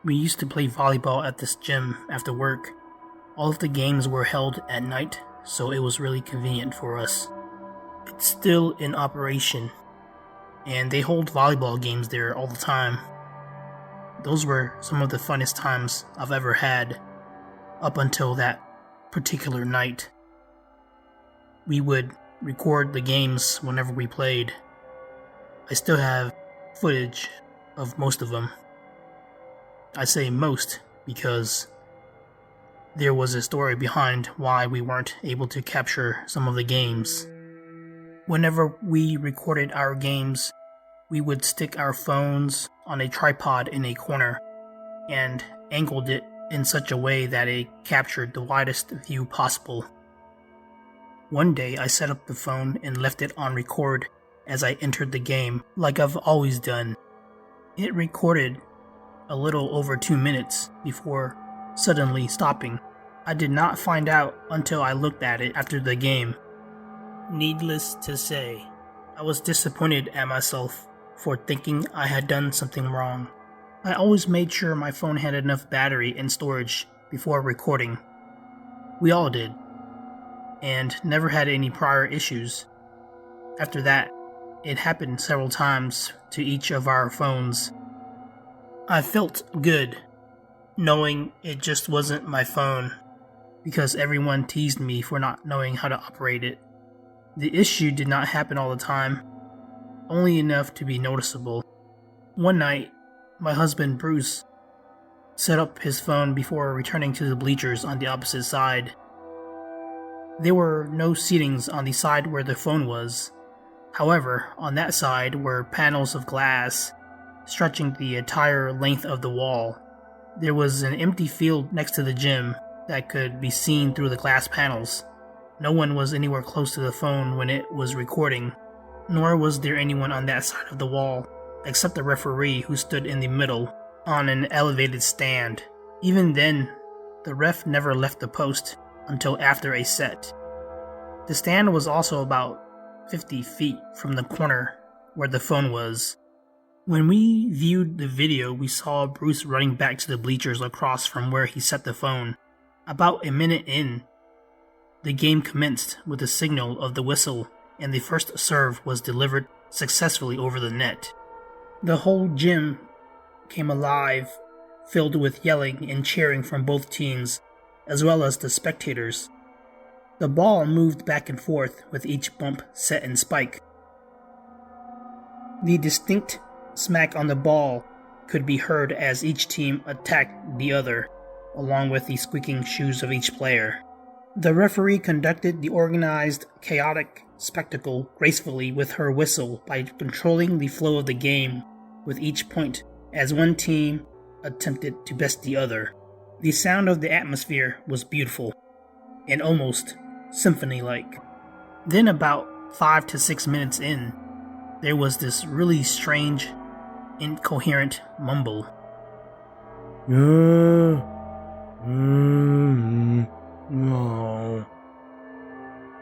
We used to play volleyball at this gym after work. All of the games were held at night, so it was really convenient for us. It's still in operation, and they hold volleyball games there all the time. Those were some of the funnest times I've ever had, up until that particular night. We would record the games whenever we played. I still have footage of most of them. I say most because there was a story behind why we weren't able to capture some of the games. Whenever we recorded our games, we would stick our phones on a tripod in a corner and angled it in such a way that it captured the widest view possible. One day I set up the phone and left it on record as I entered the game, like I've always done. It recorded a little over 2 minutes before suddenly stopping. I did not find out until I looked at it after the game. Needless to say, I was disappointed at myself for thinking I had done something wrong. I always made sure my phone had enough battery and storage before recording. We all did, and never had any prior issues. After that, it happened several times to each of our phones. I felt good, knowing it just wasn't my phone, because everyone teased me for not knowing how to operate it. The issue did not happen all the time, only enough to be noticeable. One night, my husband Bruce set up his phone before returning to the bleachers on the opposite side. There were no seatings on the side where the phone was. However, on that side were panels of glass stretching the entire length of the wall. There was an empty field next to the gym that could be seen through the glass panels. No one was anywhere close to the phone when it was recording, nor was there anyone on that side of the wall, except the referee who stood in the middle, on an elevated stand. Even then, the ref never left the post until after a set. The stand was also about 50 feet from the corner where the phone was. When we viewed the video, we saw Bruce running back to the bleachers across from where he set the phone. About a minute in, the game commenced with the signal of the whistle, and the first serve was delivered successfully over the net. The whole gym came alive, filled with yelling and cheering from both teams, as well as the spectators. The ball moved back and forth with each bump, set, and spike. The distinct smack on the ball could be heard as each team attacked the other, along with the squeaking shoes of each player. The referee conducted the organized, chaotic spectacle gracefully with her whistle by controlling the flow of the game with each point as one team attempted to best the other. The sound of the atmosphere was beautiful and almost symphony-like. Then about 5 to 6 minutes in, there was this really strange, incoherent mumble.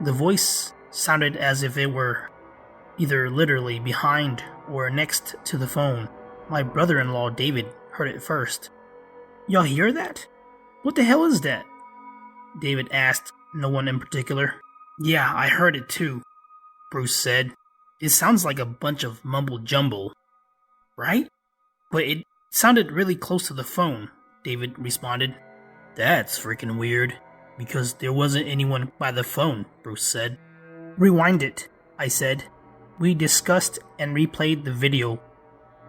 The voice sounded as if it were either literally behind or next to the phone. My brother-in-law David heard it first. "Y'all hear that? What the hell is that?" David asked no one in particular. "Yeah, I heard it too," Bruce said. "It sounds like a bunch of mumble-jumble, right? But it sounded really close to the phone," David responded. "That's freaking weird, because there wasn't anyone by the phone," Bruce said. "Rewind it," I said. We discussed and replayed the video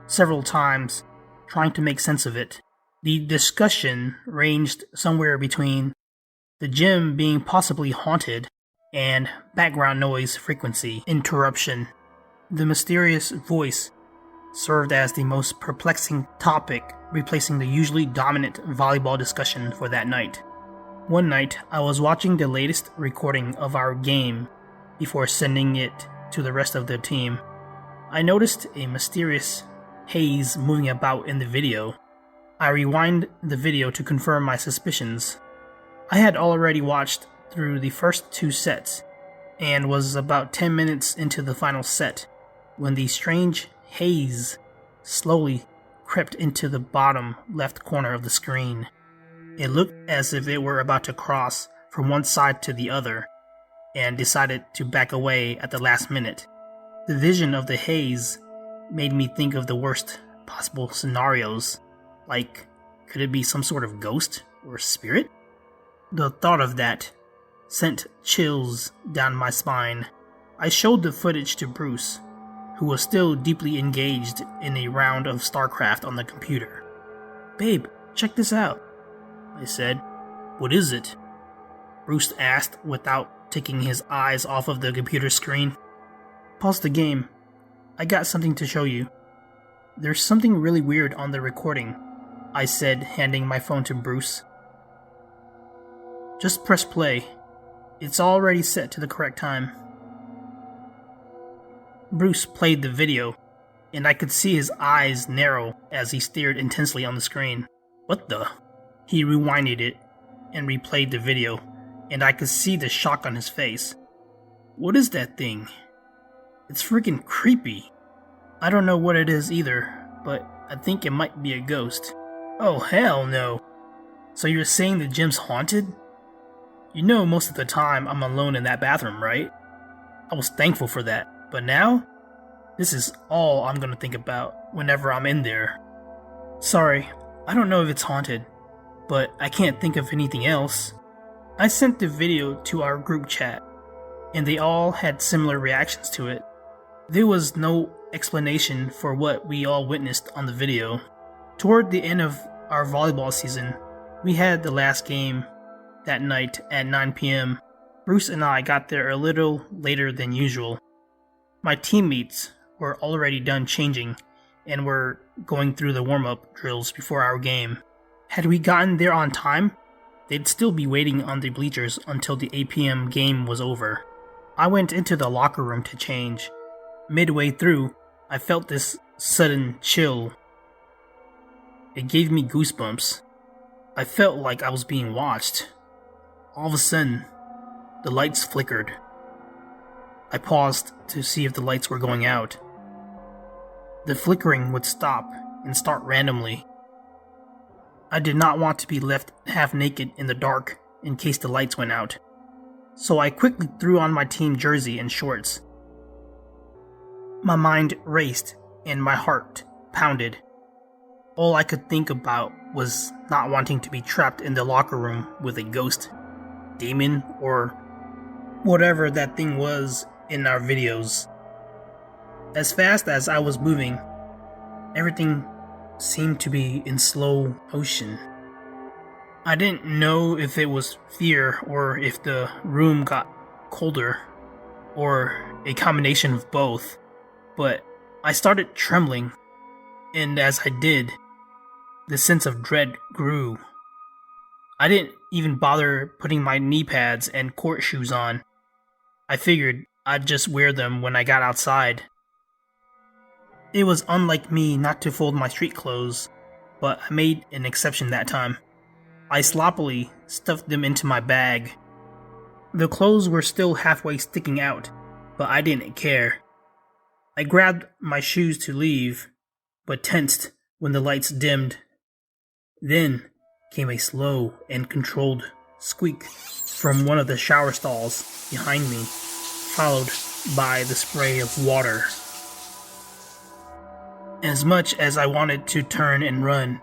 several times, trying to make sense of it. The discussion ranged somewhere between the gym being possibly haunted and background noise frequency interruption. The mysterious voice served as the most perplexing topic, replacing the usually dominant volleyball discussion for that night. One night, I was watching the latest recording of our game before sending it to the rest of the team. I noticed a mysterious haze moving about in the video. I rewound the video to confirm my suspicions. I had already watched through the first 2 sets and was about 10 minutes into the final set when the strange haze slowly crept into the bottom left corner of the screen. It looked as if it were about to cross from one side to the other, and decided to back away at the last minute. The vision of the haze made me think of the worst possible scenarios, like, could it be some sort of ghost or spirit? The thought of that sent chills down my spine. I showed the footage to Bruce, who was still deeply engaged in a round of StarCraft on the computer. "Babe, check this out," I said. "What is it?" Bruce asked without taking his eyes off of the computer screen. "Pause the game. I got something to show you." "There's something really weird on the recording," I said, handing my phone to Bruce. "Just press play. It's already set to the correct time." Bruce played the video, and I could see his eyes narrow as he stared intensely on the screen. "What the?" He rewinded it and replayed the video, and I could see the shock on his face. "What is that thing? It's freaking creepy." "I don't know what it is either, but I think it might be a ghost." "Oh, hell no. So you're saying the gym's haunted? You know most of the time I'm alone in that bathroom, right? I was thankful for that, but now? This is all I'm gonna think about whenever I'm in there." "Sorry, I don't know if it's haunted, but I can't think of anything else." I sent the video to our group chat, and they all had similar reactions to it. There was no explanation for what we all witnessed on the video. Toward the end of our volleyball season, we had the last game that night at 9 p.m. Bruce and I got there a little later than usual. My teammates were already done changing and were going through the warm-up drills before our game. Had we gotten there on time, they'd still be waiting on the bleachers until the 8 p.m. game was over. I went into the locker room to change. Midway through, I felt this sudden chill. It gave me goosebumps. I felt like I was being watched. All of a sudden, the lights flickered. I paused to see if the lights were going out. The flickering would stop and start randomly. I did not want to be left half naked in the dark in case the lights went out, so I quickly threw on my team jersey and shorts. My mind raced and my heart pounded. All I could think about was not wanting to be trapped in the locker room with a ghost, demon, or whatever that thing was in our videos. As fast as I was moving, everything seemed to be in slow motion. I didn't know if it was fear or if the room got colder, or a combination of both, but I started trembling, and as I did, the sense of dread grew. I didn't even bother putting my knee pads and court shoes on. I figured I'd just wear them when I got outside. It was unlike me not to fold my street clothes, but I made an exception that time. I sloppily stuffed them into my bag. The clothes were still halfway sticking out, but I didn't care. I grabbed my shoes to leave, but tensed when the lights dimmed. Then came a slow and controlled squeak from one of the shower stalls behind me, followed by the spray of water. As much as I wanted to turn and run,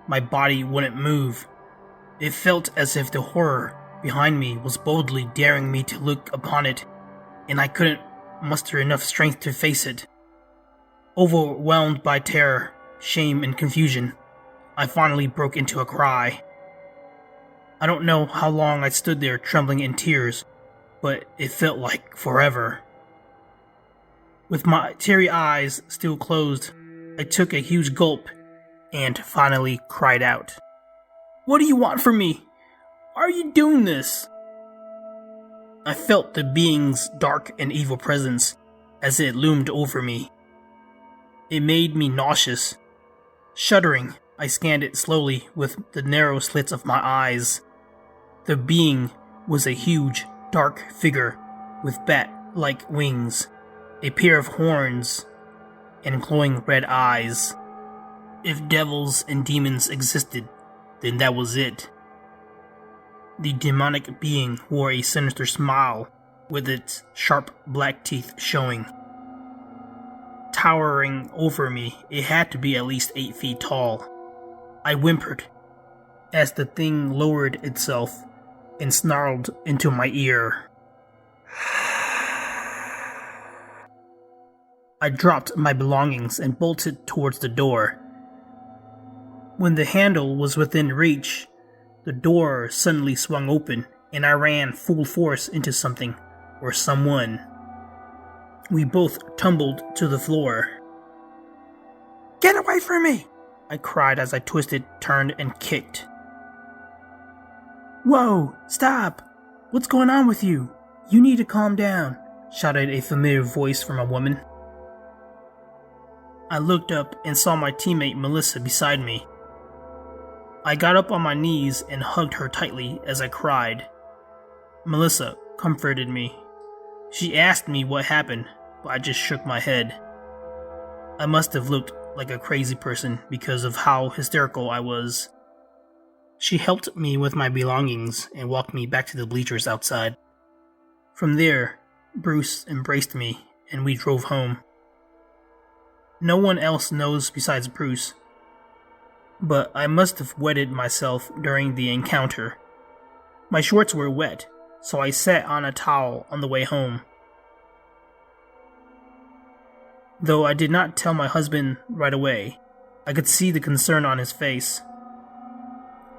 my body wouldn't move. It felt as if the horror behind me was boldly daring me to look upon it, and I couldn't muster enough strength to face it. Overwhelmed by terror, shame, and confusion, I finally broke into a cry. I don't know how long I stood there trembling in tears, but it felt like forever. With my teary eyes still closed, I took a huge gulp and finally cried out. "What do you want from me? Why are you doing this?" I felt the being's dark and evil presence as it loomed over me. It made me nauseous. Shuddering, I scanned it slowly with the narrow slits of my eyes. The being was a huge, dark figure with bat-like wings, a pair of horns, and glowing red eyes. If devils and demons existed, then that was it. The demonic being wore a sinister smile, with its sharp black teeth showing. Towering over me, it had to be at least 8 feet tall. I whimpered as the thing lowered itself and snarled into my ear. I dropped my belongings and bolted towards the door. When the handle was within reach, the door suddenly swung open and I ran full force into something or someone. We both tumbled to the floor. "Get away from me!" I cried as I twisted, turned, and kicked. "Whoa, stop! What's going on with you? You need to calm down," shouted a familiar voice from a woman. I looked up and saw my teammate Melissa beside me. I got up on my knees and hugged her tightly as I cried. Melissa comforted me. She asked me what happened, but I just shook my head. I must have looked like a crazy person because of how hysterical I was. She helped me with my belongings and walked me back to the bleachers outside. From there, Bruce embraced me and we drove home. No one else knows besides Bruce, but I must have wetted myself during the encounter. My shorts were wet, so I sat on a towel on the way home. Though I did not tell my husband right away, I could see the concern on his face.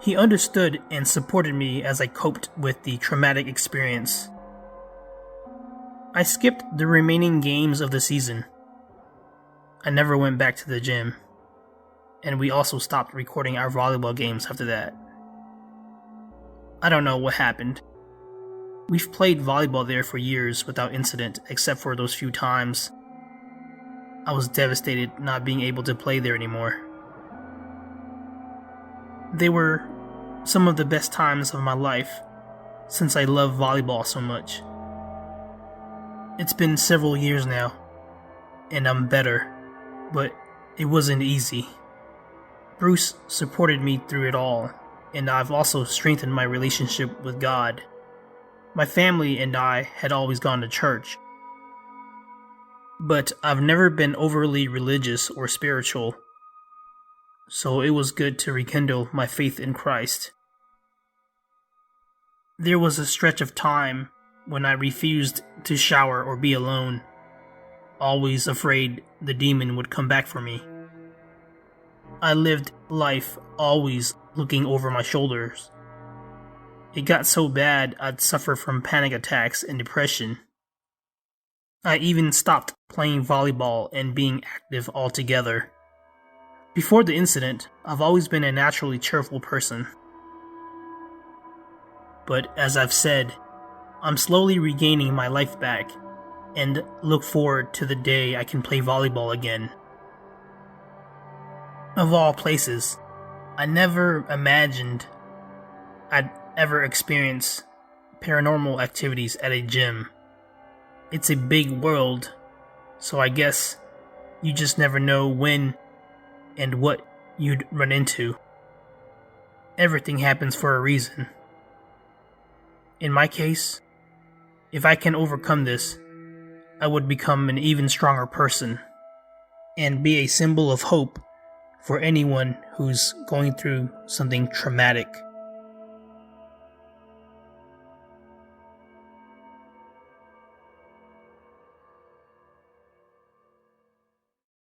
He understood and supported me as I coped with the traumatic experience. I skipped the remaining games of the season. I never went back to the gym, and we also stopped recording our volleyball games after that. I don't know what happened. We've played volleyball there for years without incident except for those few times. I was devastated not being able to play there anymore. They were some of the best times of my life since I love volleyball so much. It's been several years now, and I'm better, but it wasn't easy. Bruce supported me through it all, and I've also strengthened my relationship with God. My family and I had always gone to church, but I've never been overly religious or spiritual, so it was good to rekindle my faith in Christ. There was a stretch of time when I refused to shower or be alone, always afraid the demon would come back for me. I lived life always looking over my shoulders. It got so bad I'd suffer from panic attacks and depression. I even stopped playing volleyball and being active altogether. Before the incident, I've always been a naturally cheerful person. But as I've said, I'm slowly regaining my life back and look forward to the day I can play volleyball again. Of all places, I never imagined I'd ever experience paranormal activities at a gym. It's a big world, so I guess you just never know when and what you'd run into. Everything happens for a reason. In my case, if I can overcome this, I would become an even stronger person and be a symbol of hope for anyone who's going through something traumatic.